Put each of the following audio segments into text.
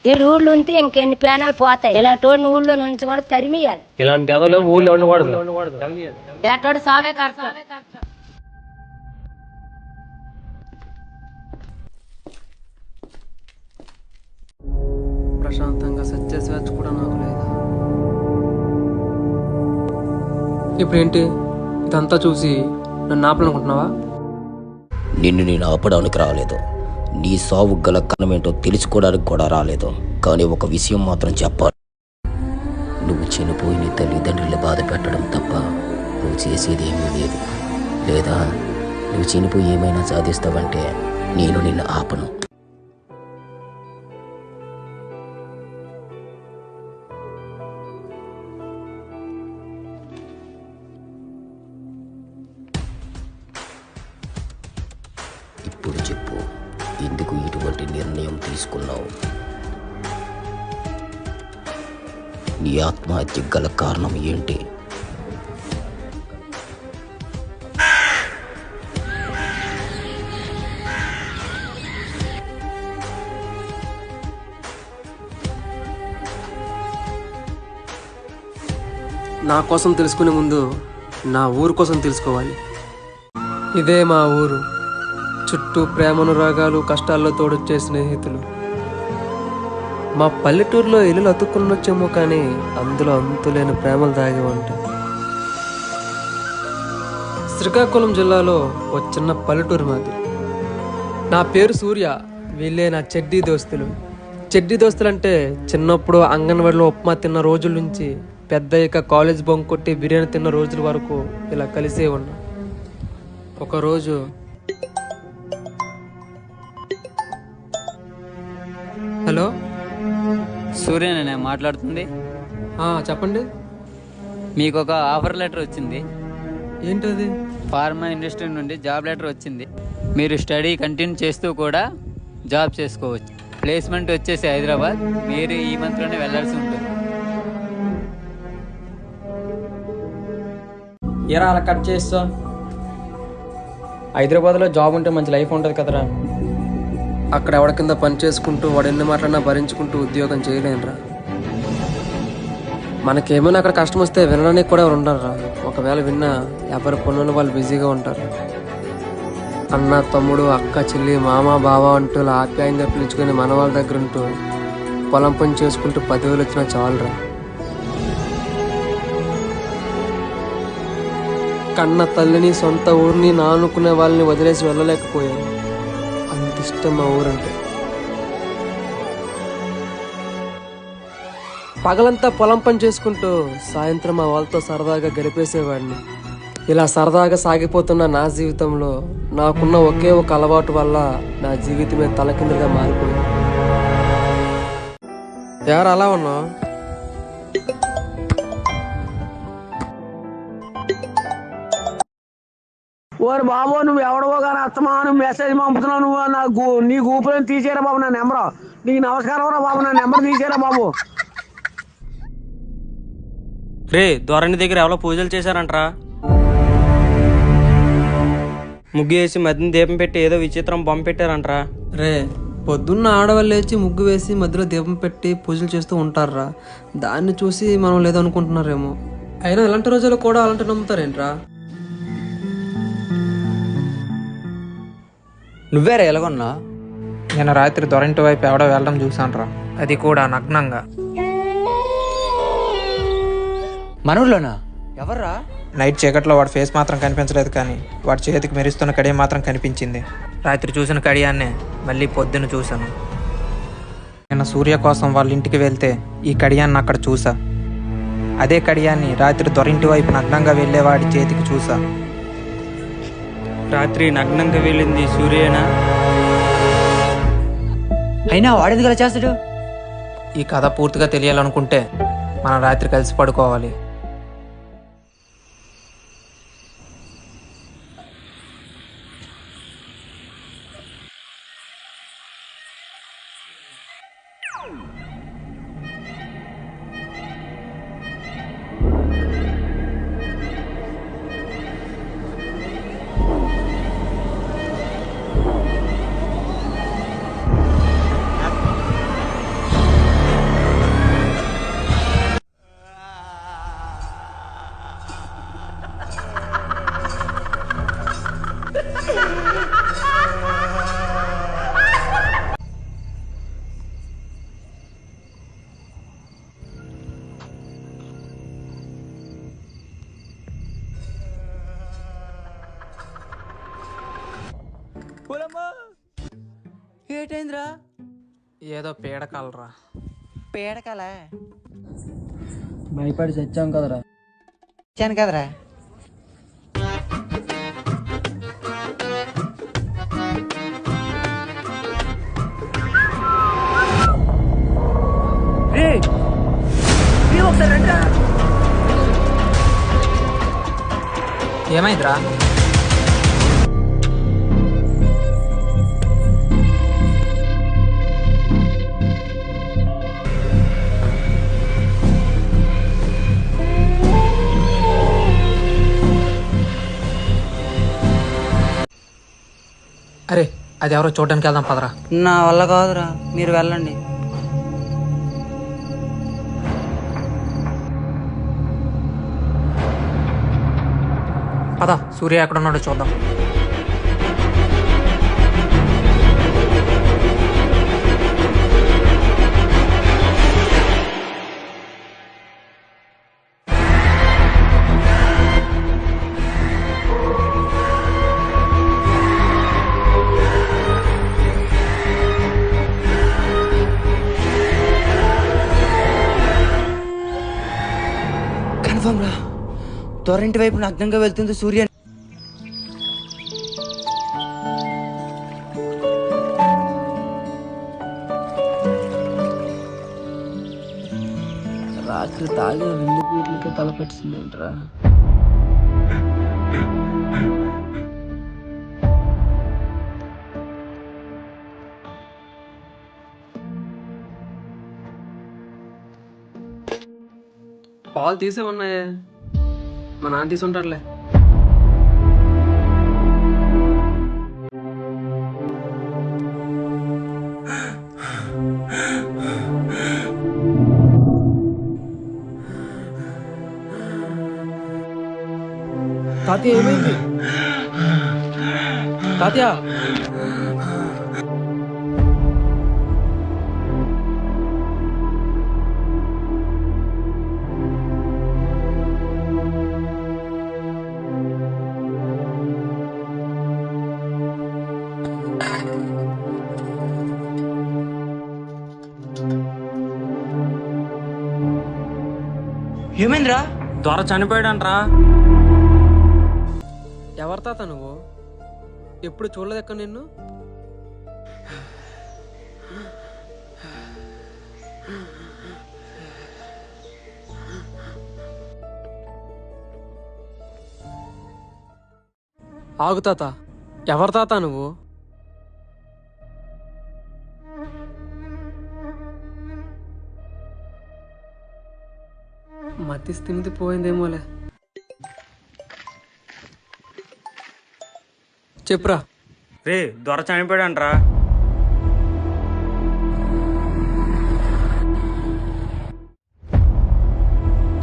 ఈ ఊళ్ళో ఉంటే ఇంకెన్ని ప్రాణాలు పోతాయి. ఇలాంటి ఊళ్ళో నుంచి కూడా తరిమియాలి. ఇలాంటి ఎదలు ఊళ్ళో ఉండకూడదు. ఇలాంటి సావే కష్టం. ప్రశాంతంగా సత్య స్వేచ్ఛ కూడా నాకు లేదు. ఇప్పుడేంటి ఇదంతా చూసి నన్ను ఆపాలనుకుంటున్నావా? నిన్ను నేను ఆపడానికి రాలేదు, నీ సావు గల కనమేంటో తెలుసుకోవడానికి కూడా రాలేదు. కానీ ఒక విషయం మాత్రం చెప్పాలి, నువ్వు చనిపోయి నీ తల్లిదండ్రులు బాధ పెట్టడం తప్ప నువ్వు చేసేది ఏమీ లేదు. లేదా నువ్వు చనిపోయి ఏమైనా సాధిస్తావంటే నేను నిన్ను ఆపను. ఇప్పుడు చెప్పు, ఎందుకు ఇటువంటి నిర్ణయం తీసుకున్నావు? నీ ఆత్మహత్య గల కారణం ఏంటి? నా కోసం తెలుసుకునే ముందు నా ఊరు కోసం తెలుసుకోవాలి. ఇదే మా ఊరు. చుట్టూ ప్రేమానురాగాలు, కష్టాల్లో తోడొచ్చే స్నేహితులు. మా పల్లెటూరులో ఇల్లు అతుక్కున్నొచ్చేమో కానీ అందులో అంతులేని ప్రేమలు దాగి ఉంటాయి. శ్రీకాకుళం జిల్లాలో ఓ చిన్న పల్లెటూరు మాది. నా పేరు సూర్య, వీళ్ళే నా చెడ్డీ దోస్తులు. చెడ్డీ దోస్తులు అంటే చిన్నప్పుడు అంగన్వాడిలో ఉప్మా తిన్న రోజుల నుంచి పెద్దయ్యాక కాలేజ్ బంక్ కొట్టి బిర్యానీ తిన్న రోజుల వరకు ఇలా కలిసే ఉన్నాం. ఒకరోజు హలో, సూర్యనే మాట్లాడుతుంది. చెప్పండి. మీకు ఒక ఆఫర్ లెటర్ వచ్చింది. ఏంటది? ఫార్మా ఇండస్ట్రీ నుండి జాబ్ లెటర్ వచ్చింది. మీరు స్టడీ కంటిన్యూ చేస్తూ కూడా జాబ్ చేసుకోవచ్చు. ప్లేస్మెంట్ వచ్చేసి హైదరాబాద్. మీరు ఈ మంత్లోనే వెళ్ళాల్సి ఉంటుంది. ఏరా అలా కట్ చేస్తా? హైదరాబాద్లో జాబ్ ఉంటే మంచి లైఫ్ ఉంటుంది కదరా. అక్కడ ఎవడ కింద పని చేసుకుంటూ వాడు ఎన్ని మాటలన్నా భరించుకుంటూ ఉద్యోగం చేయలేనురా. మనకేమైనా అక్కడ కష్టం వస్తే వినడానికి కూడా ఎవరు ఉండరురా. ఒకవేళ విన్నా ఎవరి పనులు వాళ్ళు బిజీగా ఉంటారు. అన్న, తమ్ముడు, అక్క, చెల్లి, మామ, బావ అంటూ ఇలా ఆప్యాయంగా పిలుచుకొని మన వాళ్ళ దగ్గర ఉంటూ పొలం పని చేసుకుంటూ 10,000 వచ్చినా చాలురా. కన్న తల్లిని, సొంత ఊరిని, నానుకునే వాళ్ళని వదిలేసి వెళ్ళలేకపోయాను. అంత ఇష్టం మా ఊరంటే. పగలంతా పొలం పని చేసుకుంటూ సాయంత్రం మా వాళ్ళతో సరదాగా గడిపేసేవాడిని. ఇలా సరదాగా సాగిపోతున్న నా జీవితంలో నాకున్న ఒకే ఒక అలవాటు వల్ల నా జీవితమే తలకిందులుగా మారిపోయింది. ఎవరు అలా ఉన్నావు? ఓరు బాబు, నువ్వు ఎవడవో కానీ అస్తమాను మెసేజ్ పంపుతున్నావు. నువ్వు నాకు నీ గూపులను తీసేరా బాబు నా నెంబరు. నీకు నమస్కారం రా బాబు, నా నెంబర్ తీసేరా బాబు. రే, దొరణి దగ్గర ఎవరో పూజలు చేశారంటరా. ముగ్గు వేసి మధ్యన దీపం పెట్టి ఏదో విచిత్రం బొమ్మ పెట్టారంటరా. రే, పొద్దున్న ఆడవాళ్ళు లేచి ముగ్గు వేసి మధ్యలో దీపం పెట్టి పూజలు చేస్తూ ఉంటారా. దాన్ని చూసి మనం లేదనుకుంటున్నారేమో. అయినా ఇలాంటి రోజుల్లో కూడా అలాంటి నమ్ముతారేంట్రా? నువ్వేరా ఎలాగొన్నా? నేను రాత్రి దొరంటి వైపు ఎవడో వెళ్ళడం చూసానురా, అది కూడా నగ్నంగా. మనూర్లోనా? ఎవర్రా? నైట్ చీకట్లో వాడి ఫేస్ మాత్రం కనిపించలేదు, కానీ వాడి చేతికి మెరుస్తున్న కడియ మాత్రం కనిపించింది. రాత్రి చూసిన కడియాన్నే మళ్ళీ పొద్దున్న చూశాను. నేను సూర్య కోసం వాళ్ళ ఇంటికి వెళ్తే ఈ కడియాన్ని అక్కడ చూసా. అదే కడియాన్ని రాత్రి దొరింటి వైపు నగ్నంగా వెళ్ళేవాడి చేతికి చూసా. రాత్రి నగ్నంగా వెళ్ళింది సూర్యేనా? అయినా వాడేది గల చేస్తాడు. ఈ కథ పూర్తిగా తెలియాలనుకుంటే మనం రాత్రి కలిసి పడుకోవాలి. ఏటైందిరా? ఏదో పీడకలరా. పేడకల భయపడి చచ్చాం కదరా. వచ్చాను కదరా. ఏమైందిరా? అరే అది ఎవరో చూడడానికి వెళ్దాం పదరా. నా వల్ల కాదురా, మీరు వెళ్ళండి. పద, సూర్య ఎక్కడ ఉన్నాడో చూద్దాం. కన్ఫర్మ్ రా, దొరింటి వైపు నగ్నంగా వెళ్తుంది సూర్య. రాత్రి తాగే 2 బీర్లకి తలపెట్టిందంటరా. పాలు తీసే ఉన్నాయే, మా నాన్న తీసుంటారులే. తాతయ్య ఏమైంది? తాతయ్య ఏమైందిరా? దొర చనిపోయాడంట్రా. ఎవరు తాత నువ్వు? ఎప్పుడు చూడలేదు ఎక్కడ నిన్ను. ఆగు తాత, ఎవరు తాత నువ్వు? మతి స్థిమితి పోయిందేమోలే. చెప్పురా. రే దొర చనిపోయాడంట్రా.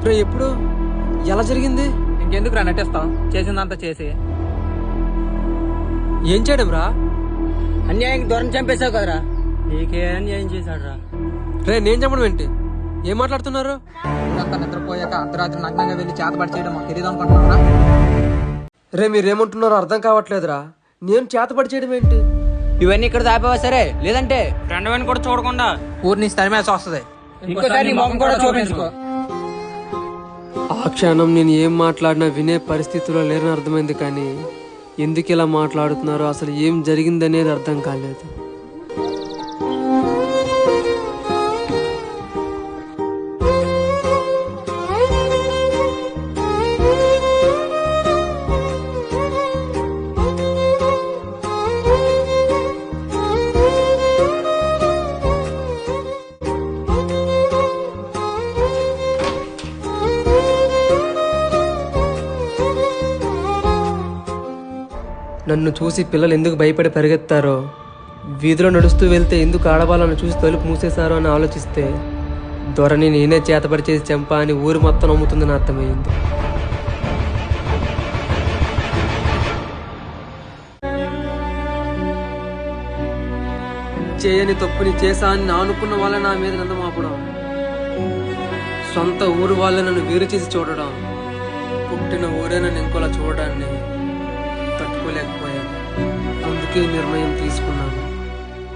రే ఎప్పుడు, ఎలా జరిగింది? ఇంకెందుకు రా నటిస్తాం, చేసిందంతా చేసి. ఏం చేయడం రా? అన్యాయం దొరని చంపేశావు కదరా. నీకే అన్యాయం చేశాడు రా. రే నేను చెప్పడం ఏంటి? ఏం మాట్లాడుతున్నారు? నిద్రపోయాక అర్ధరాత్రి నగ్నంగా వెళ్ళి చేతబడి చేయడం మాకు తెలియదు అనుకుంటున్నారా? రే మీరేమంటున్నారో అర్థం కావట్లేదురా. నేను చేతపడి చేయడం ఏంటి? ఇవన్నీ ఇక్కడ దాపావా సరే, లేదంటే ఫ్రెండ్ అని కూడా చూడకుండా ఊరి నుంచి తరిమేసి వస్తుంది. ఇంకోసారి ముఖం కూడా చూపించుకో. ఆ క్షణం నేను ఏం మాట్లాడినా వినే పరిస్థితిలో లేరని అర్థమైంది, కానీ ఎందుకు ఇలా మాట్లాడుతున్నారో, అసలు ఏం జరిగిందనేది అర్థం కాలేదు. నన్ను చూసి పిల్లలు ఎందుకు భయపడి పరిగెత్తారో, వీధిలో నడుస్తూ వెళ్తే ఎందుకు ఆడవాళ్ళను చూసి తలుపు మూసేశారో అని ఆలోచిస్తే, దొరని నేనే చేతపడి చేసి చంపా అని ఊరు మొత్తం నమ్ముతుందని అర్థమైంది. చేయని తప్పుని చేశా అని నా అనుకున్న వాళ్ళ నా మీద నిందమాపడం, సొంత ఊరు వాళ్ళే నన్ను వేరు చేసి చూడడం, పుట్టిన ఊరే నన్ను ఇంకోలా చూడడాన్ని తట్టుకోలేకపోయాను. అందుకే నిర్ణయం తీసుకున్నాను.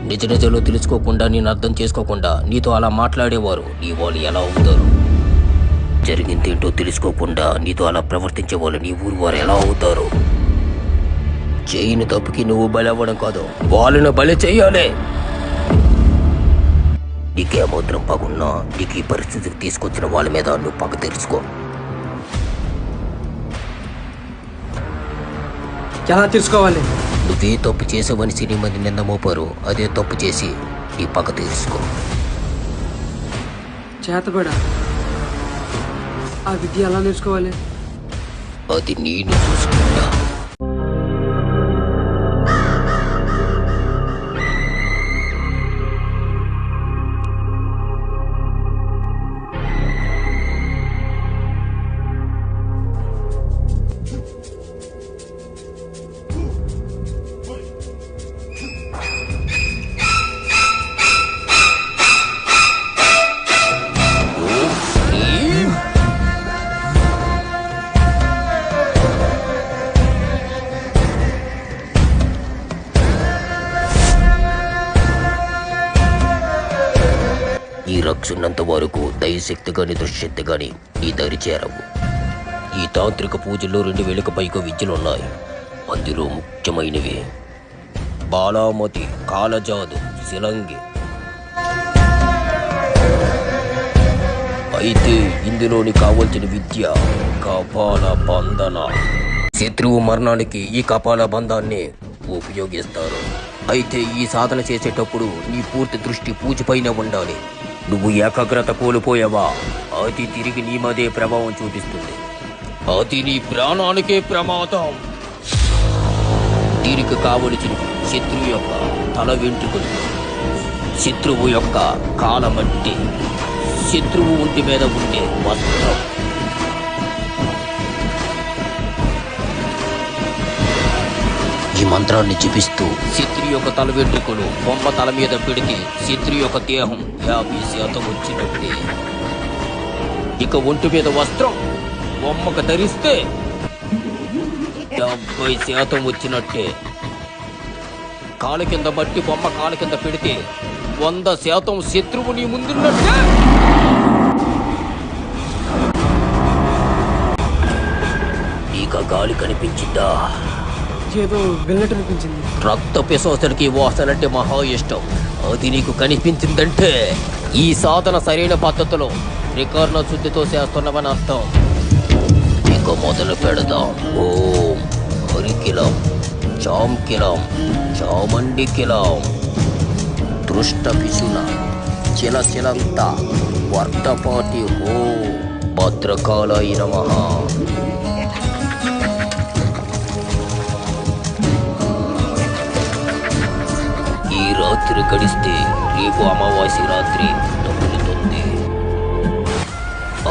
నిజ నిజాలు తెలుసుకోకుండా నేను అర్థం చేసుకోకుండా నీతో అలా మాట్లాడేవారు నీ వాళ్ళు ఎలా అవుతారు? జరిగిందేంటో తెలుసుకోకుండా నీతో అలా ప్రవర్తించే వాళ్ళు నీ ఊరు వారు ఎలా అవుతారు? చేయని తప్పుకి నువ్వు బలి అవ్వడం కాదు, వాళ్ళని బలి చెయ్యాలి. నీకేమాత్రం పగున్నా నీకు ఈ పరిస్థితికి తీసుకొచ్చిన వాళ్ళ మీద నువ్వు పగ తీర్చుకో. ఎలా తీర్చుకోవాలి? నువ్వే తప్పు చేసావని సినీ మంది నింద మోపారు, అదే తప్పు చేసి నీ పగ తీర్చుకో. చేతబడా ఆ విద్య ఎలా నేర్చుకోవాలి? అది నేను చూసుకుంటా. ఈ రక్షున్నంత వరకు దయశక్తి గాని దుశ్శక్తి గాని నీ దరి చేరవు. ఈ తాంత్రిక పూజల్లో 2000కు పైగా విద్యలున్నాయి. అందులో ముఖ్యమైనవి బాలామతి, కాలజాదు, శిలంగి. అయితే ఇందులోని కావలసిన విద్య కపాల బంధన. శత్రువు మరణానికి ఈ కపాల బంధాన్ని ఉపయోగిస్తారు. అయితే ఈ సాధన చేసేటప్పుడు నీ పూర్తి దృష్టి పూజపైన ఉండాలి. నువ్వు ఏకాగ్రత కోల్పోయావా, అది తిరిగి నీ మీదే ప్రభావం చూపిస్తుంది. అది నీ ప్రాణానికే ప్రమాదం. దీనికి కావలసిన శత్రువు యొక్క తల వెంట్రుకలు, శత్రువు యొక్క కాలమంటే, శత్రువు ఒంటి మీద ఉండే వస్త్రం. ఈ మంత్రాన్ని జపిస్తూ శత్రు యొక్క తల వెంట్రుకలు బొమ్మ తల మీద పెడితే శత్రు యొక్క దేహం 50% వచ్చినట్టే. ఇక ఒంటి మీద వస్త్రం బొమ్మకు ధరిస్తే 70% వచ్చినట్టే. కాలు కింద బట్టి బొమ్మ కాలు కింద పెడితే 100% శత్రువు నీ ముందున్నట్టే. ఇక గాలి కనిపించిందా? ఏదో వెళ్ళట్టు అనిపించింది. రక్త పిశాచులకి వాసనంటే మహా ఇష్టం. అది నీకు కనిపించిందంటే ఈ సాధన సరైన పద్ధతిలో త్రికరణ శుద్ధితో చేస్తున్నామని అర్థం. ఇక మొదలు పెడదాం. ఓం హరికిలం, చాంకిలం, చామండికిలం, దృష్ట పిశున, చిలచిలంత, వర్ధపాటి హో, భద్రకాలాయ నమః. ఈ రాత్రి గడిస్తే రేపు అమావాస్య రాత్రి తగులుతుంది.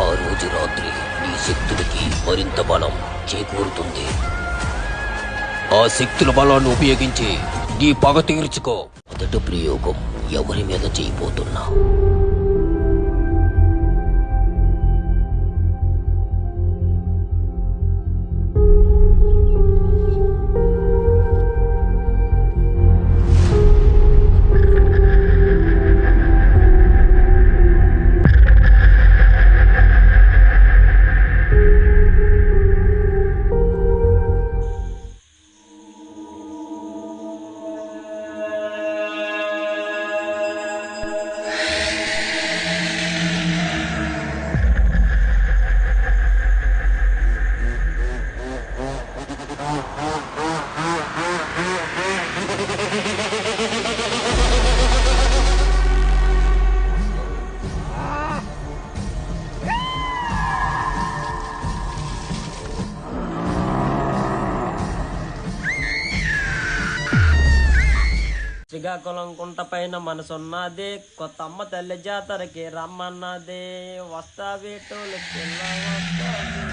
ఆ రోజు రాత్రి నీ శక్తులకి మరింత బలం చేకూరుతుంది. ఆ శక్తుల బలాన్ని ఉపయోగించి నీ పగ తీర్చుకో. మొదటి ప్రయోగం ఎవరి మీద చేయబోతున్నా? శ్రీకాకుళం కుంట పైన మనసున్నదే, కొత్త అమ్మ తల్లి జాతరకి రమ్మన్నదే, వస్తావేటోలు పిల్ల వస్తావే.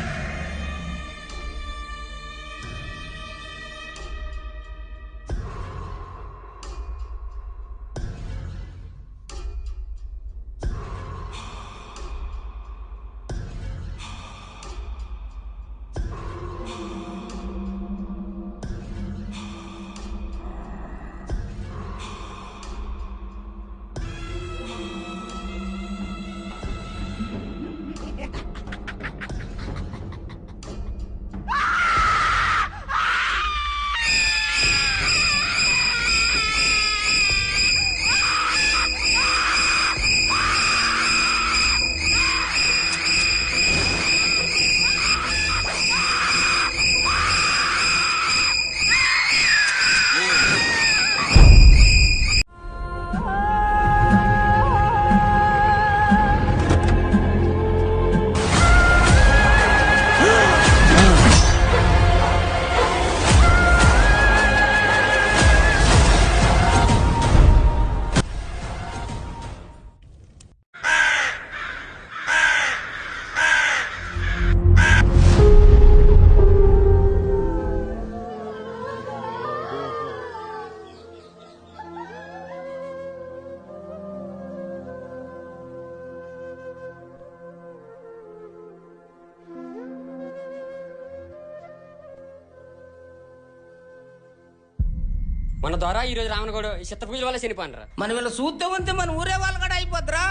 మన ద్వారా ఈ రోజు రామనగౌడు ఈ చిత్రపూజల వల్ల చనిపోయినరా. మనం ఇలా చూస్తే ఉంటే మన ఊరే వాళ్ళు కూడా అయిపోద్దిరా.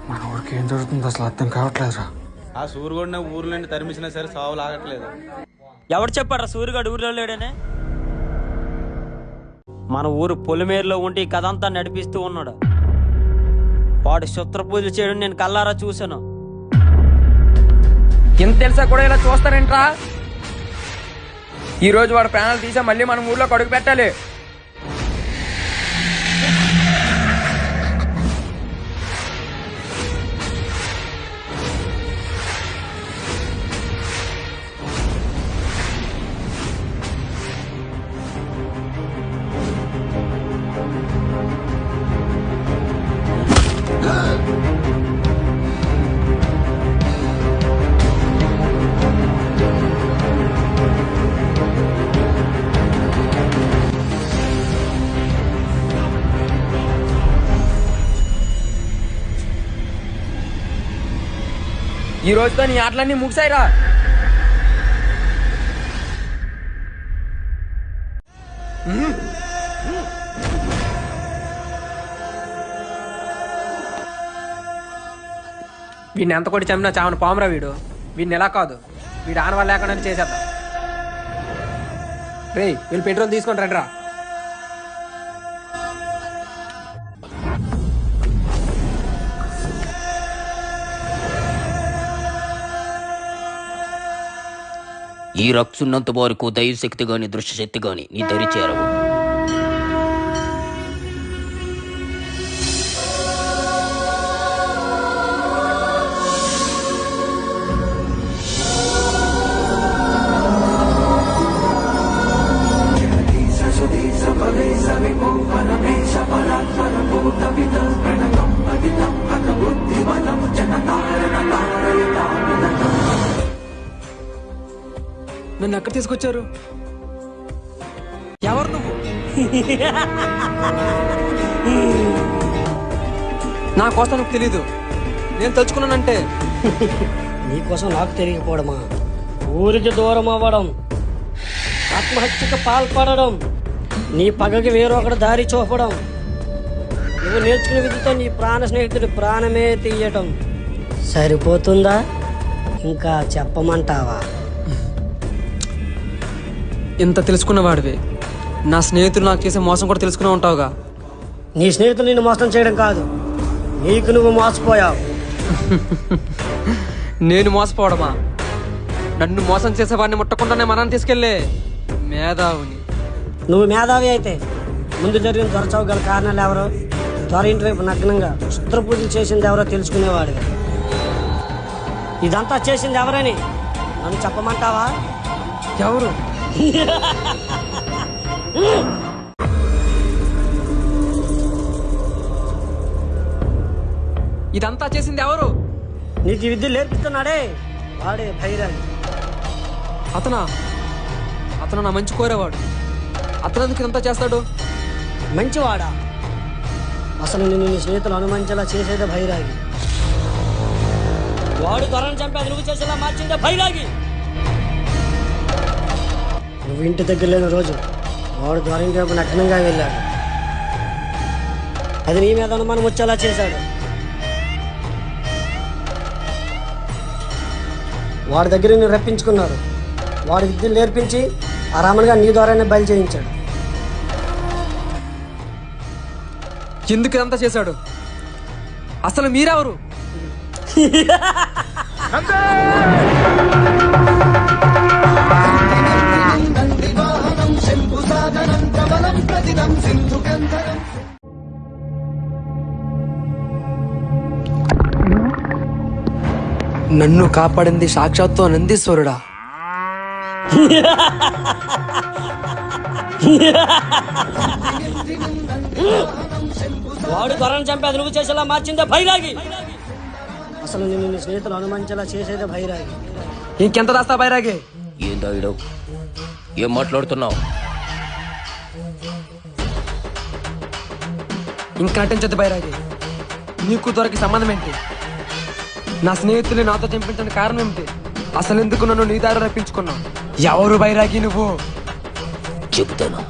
మన ఊరికి ఏం జరుగుతుందో అసలు అర్థం కావట్లేదురా. ఆ సూర్యుడిన ఊర్లో నుండి తరిమిసినా సరే సావులు ఆగట్లేదు. ఎవరు చెప్పారా సూర్యగాడు ఊరిలో లేడనే? మన ఊరు పొలిమేరులో ఉండి ఈ కథ అంతా నడిపిస్తూ ఉన్నాడు. వాడు శుత్ర పూజలు చేయడం నేను కల్లారా చూశాను. ఇంత తెలిసా కూడా ఇలా చూస్తారేంట్రా? ఈ రోజు వాడు ప్రాణాలు తీసా మళ్ళీ మనం ఊర్లో అడుగు పెట్టాలి. ఈ రోజుతో నీ ఆటలన్నీ ముగిసాయిరా. వీడిని ఎంత కొట్టి చంపినా చావన పామురా వీడు. వీడిని ఎలా కాదు, వీడు ఆనవాళ్ళు లేకుండా చేసేద్దాం. రేయ్ వీళ్ళు పెట్రోల్ తీసుకొని రండిరా. ఈ రక్షున్నంత వరకు దైవశక్తి గాని దృశ్యశక్తి గాని నీ దరి చేరవు. నన్ను ఎక్కడ తీసుకొచ్చారు? ఎవరు నువ్వు? నా కోసం నాకు తెలీదు. నేను తలుచుకున్నానంటే నీకోసం నాకు తెలియకపోవడమా? ఊరికి దూరం అవ్వడం, ఆత్మహత్యకు పాల్పడడం, నీ పగకి వేరొకటి దారి చూపడం, నువ్వు నేర్చుకునే విధితో నీ ప్రాణ స్నేహితుడి ప్రాణమే తీయటం సరిపోతుందా? ఇంకా చెప్పమంటావా? ఇంత తెలుసుకున్నవాడివి నా స్నేహితులు నాకు చేసే మోసం కూడా తెలుసుకునే ఉంటావుగా. నీ స్నేహితులు నిన్ను మోసం చేయడం కాదు, నీకు నువ్వు మోసపోయావు. నేను మోసపోవడమా? నన్ను మోసం చేసేవాడిని ముట్టకుండానే మనని తీసుకెళ్లే మేధావుని. నువ్వు మేధావి అయితే ముందు జరిగిన దొరచావు గల కారణాలు ఎవరో, దొర ఇంటి వైపు నగ్నంగా శుద్ర పూజలు చేసింది ఎవరో తెలుసుకునేవాడుగా. ఇదంతా చేసింది ఎవరని నన్ను చెప్పమంటావా? ఎవరు? ఇదంతా చేసింది ఎవరు? నీకు ఈ విద్య నేర్పుతున్నాడే వాడే భైరవి. అతను నా మంచి కోరేవాడు. అతను ఎందుకు ఇదంతా చేస్తాడు? మంచివాడా? అసలు నిన్ను నీ స్నేహితులు అనుమానించేలా చేసేదే భైరాగి. వాడు దొరను చంపి అది నువ్వు చేసేలా మార్చిందే భైరాగి. నువ్వు ఇంటి దగ్గర లేని రోజు వాడు దొర వైపు నగ్నంగా వెళ్ళాడు. అది నీ మీద అనుమానం వచ్చేలా చేశాడు. వాడి దగ్గర నేను రప్పించుకున్నారు. వాడి విద్యను నేర్పించి ఆ రామన్గా నీ ద్వారానే బయలు చేయించాడు. ఎందుకు ఇదంతా చేశాడు? అసలు మీరెవరు? నన్ను కాపాడింది సాక్షాత్తు నందీశ్వరుడా? వాడు దొరను చంపి అది నువ్వు చేసేలా మార్చిందే భైరాగి. అసలు నిన్ను నీ స్నేహితులు అనుమానించేలా చేసేదే భైరాగి. ఇంకెంత దాస్తా భైరాగి? ఏం దాయిడవు? ఏం మాట్లాడుతున్నావు? ఇంకా నటించద్దు భైరాగి. నీకు దొరికి సంబంధం ఏంటి? నా స్నేహితులు నాతో చంపించడానికి కారణం ఏమిటి? అసలు ఎందుకు నన్ను నీ దారి రప్పించుకున్నావు? ఎవరు భైరాగి నువ్వు? చెప్తాను.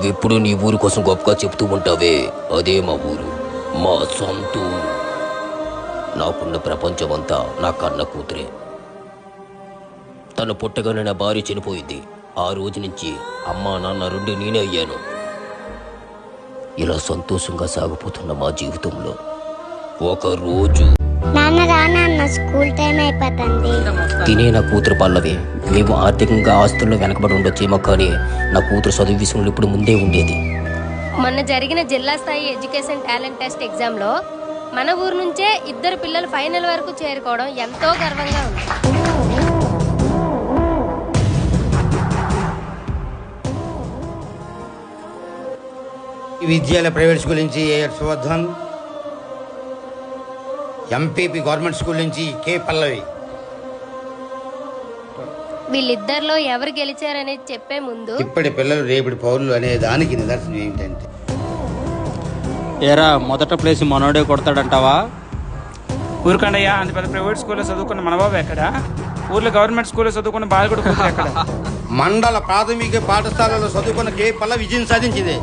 నువ్వెప్పుడు నీ ఊరు కోసం గొప్పగా చెప్తూ ఉంటావే, అదే మా ఊరు, మా సొంత ఊరు. నాకున్న ప్రపంచం అంతా నా కన్న కూతురే. తను పుట్టగానే నా భార్య చనిపోయింది. ఆ రోజు నుంచి అమ్మా నాన్న రెండు నేనే అయ్యాను. ఇలా సంతోషంగా సాగిపోతున్న మా జీవితంలో ఒక రోజు స్కూల్ టైం అయిపోతుంది. తినే నా కూతురు పల్లవి. మేము ఆర్థికంగా ఆస్తుల్లో వెనకబడి ఉండొచ్చేమో, కానీ నా కూతురు చదువు విషయంలో ఇప్పుడు ముందే ఉండేది. మొన్న జరిగిన జిల్లా స్థాయి ఎడ్యుకేషన్ టాలెంట్ టెస్ట్ ఎగ్జామ్లో మన ఊరు నుంచే 2 పిల్లలు ఫైనల్ వరకు చేరుకోవడం ఎంతో గర్వంగా ఉంది. విద్యాలయ ప్రైవేట్ స్కూల్ నుంచి A S Vardhan, MPP government school నుంచి కే పల్లవి. వీళ్ళిద్దరిలో ఎవరు గెలిచారనేది చెప్పే ముందు ఇప్పటి పిల్లలు రేపటి పౌరులు అనే దానికి నిదర్శనం ఏంటంటే, ఏరా మొదట ప్లేస్ మనోడే కొడతాడంటావా? ఊరికండయ్యా, అంత పెద్ద ప్రైవేట్ స్కూల్లో చదువుకున్న మనబాబు ఎక్కడ? ఊర్లో గవర్నమెంట్ స్కూల్లో చదువుకున్న బాలకుడు కూతురు ఎక్కడ? మండల ప్రాథమిక పాఠశాలలో చదువుకున్న కే పల్లవి విజయం సాధించింది.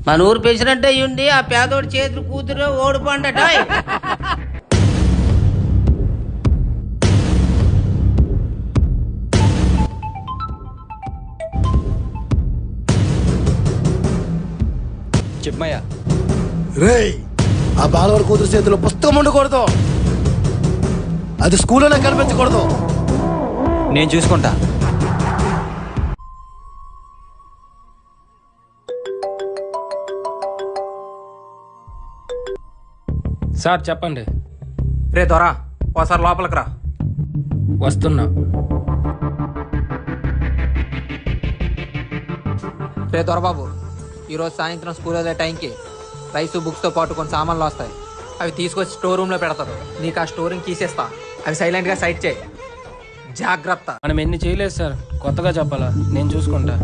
మన ఊరు ప్రెసిడెంట్ అయ్యుండి ఆ పేదోడి చేతులు కూతురు ఓడిపోండట. చెప్పమయ్యా. రేయ్, ఆ బాలవాడి కూతురు చేతిలో పుస్తకం ఉండకూడదు, అది స్కూల్లోనే కనిపించకూడదు. నేను చూసుకుంటా. సార్ చెప్పండి. రే దొరా, ఓసారి లోపలికి రా. వస్తున్నా. రే దొరబాబు, ఈరోజు సాయంత్రం స్కూల్ అదే టైంకి రైసు బుక్స్తో పాటు కొన్ని సామాన్లు వస్తాయి. అవి తీసుకొచ్చి స్టోర్ రూమ్లో పెడతారు. నీకు ఆ స్టోరింగ్ తీసేస్తా. అవి సైలెంట్గా సైడ్ చేయి. జాగ్రత్త. మనం ఎన్ని చేయలేదు సార్, కొత్తగా చెప్పాలా? నేను చూసుకుంటా.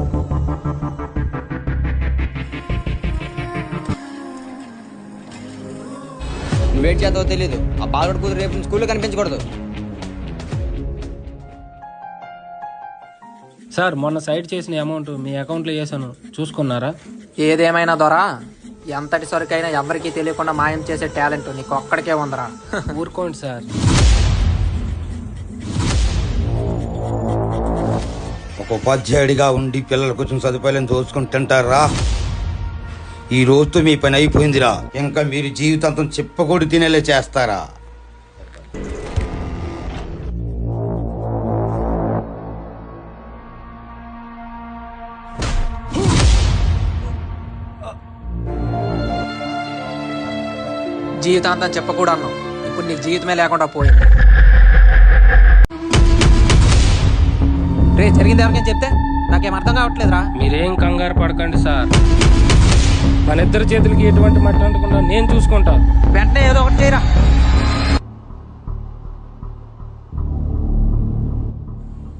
నువ్వేం చేద్దావో తెలీదు. ఆ బాలుడు కూతురు రేపు స్కూల్లో కనిపించకూడదు. సార్, మొన్న సైడ్ చేసిన అమౌంట్ మీ అకౌంట్లో వేసాను, చూసుకున్నారా? ఏదేమైనా దొరా, ఎంతటి సరికైనా ఎవరికీ తెలియకుండా మాయం చేసే టాలెంట్ నీకు ఒక్కడికే ఉందరా. ఊరుకోండి సార్. ఒక ఉపాధ్యాయుడిగా ఉండి పిల్లలు కొంచెం సదుపాయాలను దోచుకుంటుంటారా? ఈ రోజుతో మీ పని అయిపోయిందిరా. ఇంకా మీరు జీవితాంతం చెప్పకూడి తినేలా చేస్తారా? జీవితాంతం చెప్పకూడదు. ఇప్పుడు నీకు జీవితమే లేకుండా పోయింది. రే, జరిగింది ఎవరికైనా చెప్తే నాకేం అర్థం కావట్లేదురా. మీరేం కంగారు పడకండి సార్, మన ఇద్దరి చేతులకి ఎటువంటి మట్టి అంటకుండా నేను చూసుకుంటా. వెంటనే ఏదో ఒకటి చేయరా.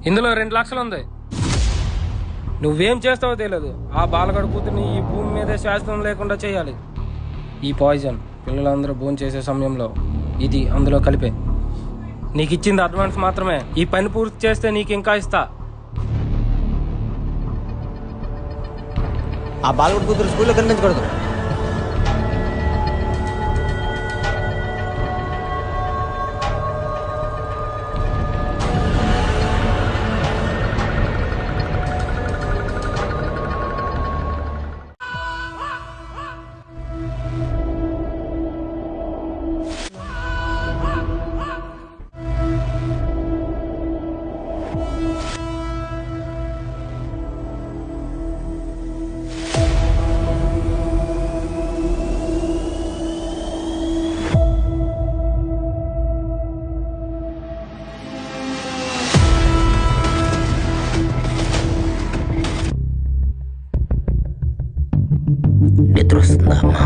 ఇందులో 2 లక్షలు ఉంది. నువ్వేం చేస్తావో తెలియదు. ఆ బాలగడ కూతుర్ని ఈ భూమి మీద శాశ్వతం లేకుండా చేయాలి. ఈ పాయిజన్ పిల్లలందరూ భోజనం చేసే సమయంలో ఇది అందులో కలిపే. నీకు ఇచ్చింది అడ్వాన్స్ మాత్రమే. ఈ పని పూర్తి చేస్తే నీకు ఇంకా ఇస్తా. ఆ బాలకుడు కూతురు స్కూల్లో కనిపించకూడదు. నిద్ర వస్తుందా అమ్మా?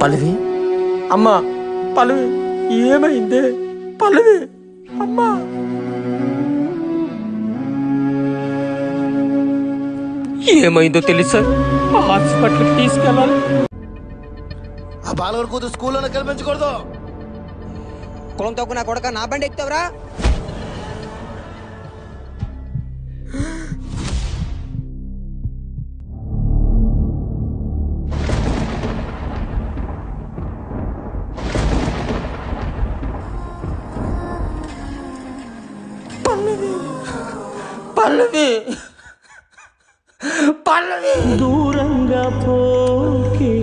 పల్లవి, అమ్మా పల్లవి, ఏమైంది పల్లవి? అమ్మా ఏమైందో తెలుసా? హాస్పిటల్కి తీసుకెళ్ళాలి. ఆ బాలవాడి కూతురు స్కూల్లోనే కనిపించకూడదు. కులం తక్కువ నా కొడక నా బండి ఎక్కుతావురా? పల్లవి పల్లవి దూరంగా పోకే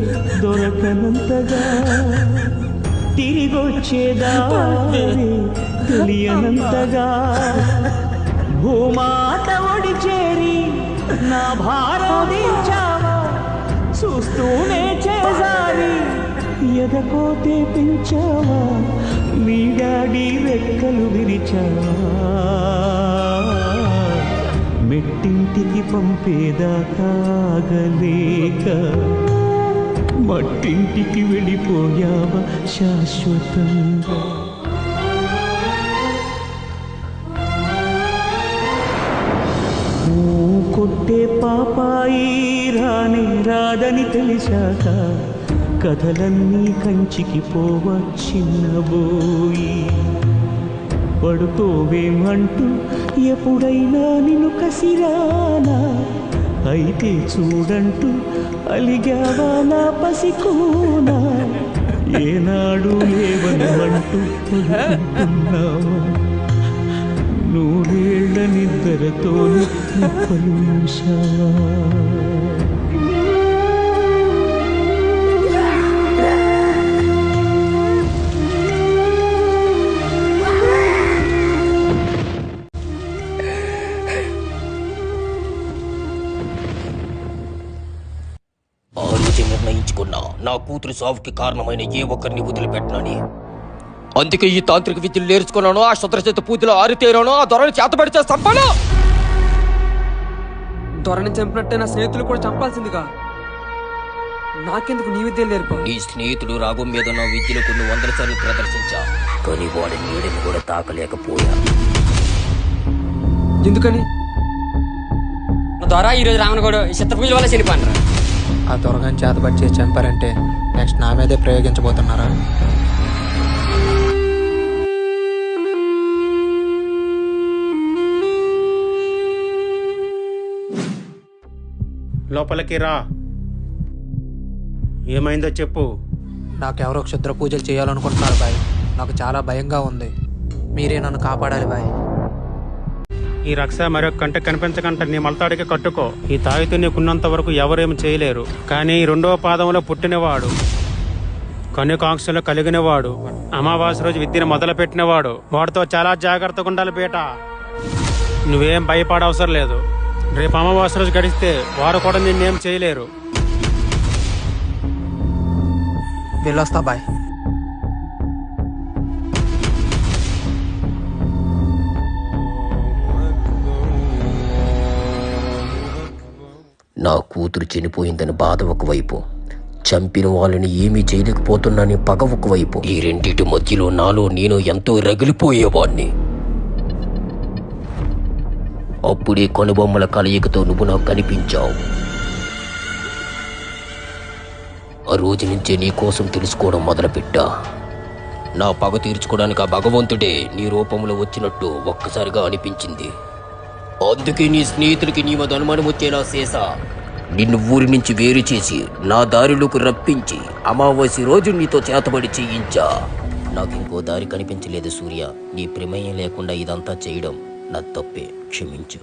దొరకనంతగా తిరిగొచ్చేదారి తెలియనంతగా భూమాత ఒడి చేరి నా భారం దించావా చూస్తూనే చేసారి ఎదకోతే పెంచావా నీ డాడీ రెక్కలు విరిచావా మెట్టింటికి పంపేదాకాగలేక మట్టింటికి వెళ్ళిపోయావా శాశ్వతంగా. కొట్టే పాపాయి రాని రాదని తెలిసాక కథలన్నీ కంచికి పోవా చిన్నబోయి. పడుకోవేమంటూ ఎప్పుడైనా నిన్ను కసిరానా అయితే చూడంటూ అలిగావా నా పసికోనా. ఏనాడు లేవనమంటూ పడుకుంటున్నావా నూరేళ్ల నిద్రతో పలుషావా. నిర్ణయించుకున్నా నా కూతురు సావుకి కారణమైన ఏ ఒక్కరిని వదిలిపెట్టనని. అందుకే ఈ తాంత్రిక విద్యలు నేర్చుకున్నాను, ఆ శుద్రచేత పూజలో ఆరితేరాను, ఆ దొరని చేతబడి చేస్తాను. దొరని చంపినట్టే నా స్నేహితులు కూడా చంపాల్సిందిగా. నాకెందుకు నీ విద్యలు నేర్పా? నీ స్నేహితుడు రాఘం మీద నా విద్యలు కొన్ని 100 సార్లు ప్రదర్శించా, కానీ వాడి నీడని కూడా తాకలేకపోయా. ఎందుకని? ద్వారా ఈరోజు రామనగౌడు చిత్రపూజ వల్ల చనిపోయినరా. ఆ దొరగాని చేతబడి చేసి చంపారంటే నెక్స్ట్ నా మీదే ప్రయోగించబోతున్నారా? లోపలికి రా. ఏమైందో చెప్పు. నాకెవరో క్షుద్ర పూజలు చేయాలనుకుంటున్నారు బాయ్. నాకు చాలా భయంగా ఉంది. మీరే నన్ను కాపాడాలి బాయ్. ఈ రక్ష మరొక కంట కనిపించకంట నీ మలతాడికి కట్టుకో. ఈ తాగితే నీకున్నంత వరకు ఎవరేమి చేయలేరు. కానీ రెండవ పాదంలో పుట్టినవాడు, కన్యకాంక్షలు కలిగినవాడు, అమావాస్య రోజు విద్యను మొదలుపెట్టినవాడు, వాడితో చాలా జాగ్రత్తగా ఉండాలి బేట. నువ్వేం భయపడవసరం లేదు. రేపు అమావాస్య రోజు గడిస్తే వారు కూడా నిన్నేం చేయలేరు. వెళ్ళొస్తా బాయ్. నా కూతురు చనిపోయిందని బాధ ఒకవైపు, చంపిన వాళ్ళని ఏమీ చేయలేకపోతున్నానని పగ ఒకవైపు. ఈ రెండింటి మధ్యలో నాలో నేను ఎంతో రగిలిపోయేవాణ్ణి. అప్పుడే కొనుబొమ్మల కలయికతో నువ్వు నాకు కనిపించావు. ఆ రోజు నుంచే నీ కోసం తెలుసుకోవడం మొదలుపెట్టా. నా పగ తీర్చుకోవడానికి ఆ భగవంతుడే నీ రూపంలో వచ్చినట్టు ఒక్కసారిగా అనిపించింది. అందుకే నీ స్నేహితుడికి నీ మీద అనుమానం వచ్చేలా చేసా. నిన్ను ఊరి నుంచి వేరు చేసి నా దారిలోకి రప్పించి అమావాస్య రోజు నీతో చేతబడి చేయించా. నాకు ఇంకో దారి కనిపించలేదు సూర్య. నీ ప్రమేయం లేకుండా ఇదంతా చేయడం నా తప్పే, క్షమించు.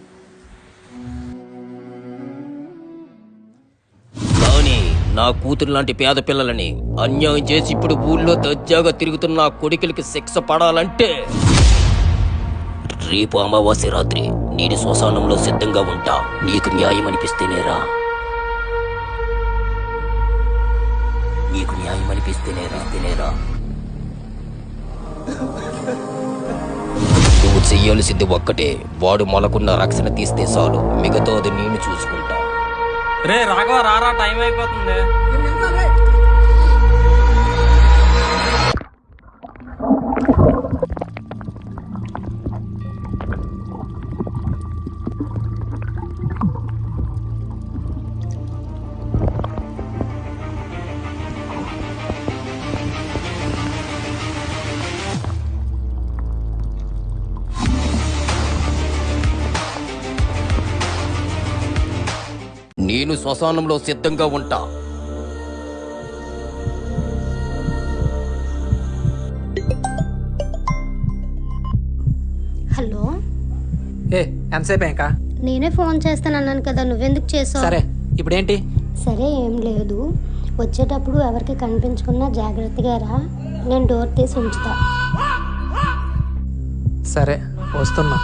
కానీ నా కూతురు లాంటి పేద పిల్లలని అన్యాయం చేసి ఇప్పుడు ఊళ్ళో దర్జాగా తిరుగుతున్న నా కొడుకులకి శిక్ష పడాలంటే రేపు అమావాస్య రాత్రి నేను శ్మశానంలో సిద్ధంగా ఉంటా. నీకు న్యాయం అనిపిస్తేనేరా, నీకు న్యాయం అనిపిస్తేనేరా. నువ్వు చెయ్యాల్సింది ఒక్కటే, వాడు మొలకున్న రక్షణ తీస్తే చాలు, మిగతాది నేను చూసుకుంటా. రే రాఘవ రారా, టైం అయిపోతుంది. నేను శ్మశానంలో సిద్ధంగా ఉంటా. హలో, ఎంతసేపు ఇంకా? నేనే ఫోన్ చేస్తానన్నాను కదా, నువ్వెందుకు చేసావు? సరే, ఇప్పుడేంటి? సరే, ఏం లేదు. వచ్చేటప్పుడు ఎవరికి కనిపించకున్నా జాగ్రత్తగా రా, నేను డోర్ తీసి ఉంచుతా. సరే, వస్తున్నా.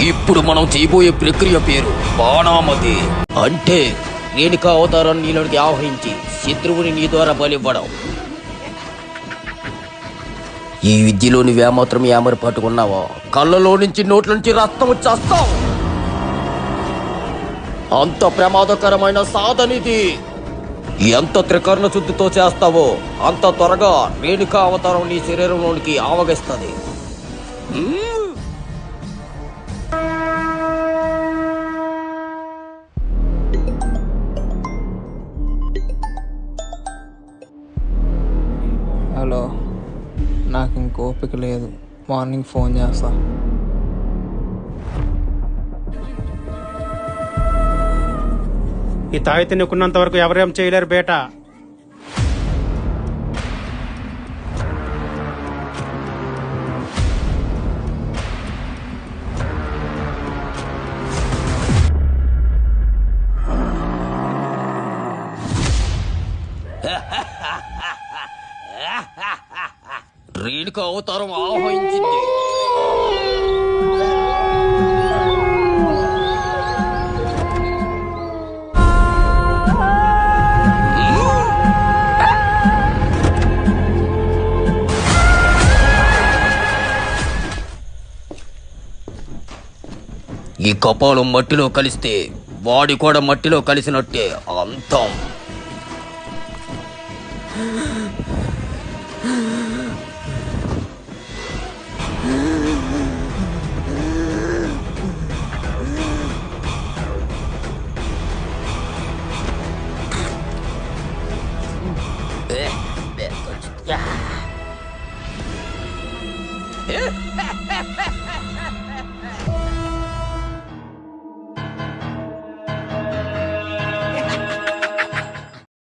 ఇప్పుడు మనం చేయబోయే ప్రక్రియ పేరు బాణామతి. అంటే రేణుకా అవతారాన్ని నీలోనికి ఆవహించి శత్రువుని నీ ద్వారా బలివ్వడం. ఈ విద్యలో నువ్వేమాత్రం ఏమరి పట్టుకున్నావో కళ్ళలో నుంచి నోట్ల నుంచి రక్తం వచ్చేస్తావు. అంత ప్రమాదకరమైన సాధనిది. ఎంత త్రికరణ శుద్ధితో చేస్తావో అంత త్వరగా రేణుకా అవతారం నీ శరీరంలోనికి ఆవగిస్తుంది. హలో, నాకు ఇంక ఓపిక లేదు. మార్నింగ్ ఫోన్ చేస్తా. ఈ తాయితీని కొన్నంత వరకు ఎవరేం చేయలేరు బేటా. రేణుక అవతారం ఆవహించింది. ఈ కపాలం మట్టిలో కలిస్తే వాడి కూడా మట్టిలో కలిసినట్టే అంతం.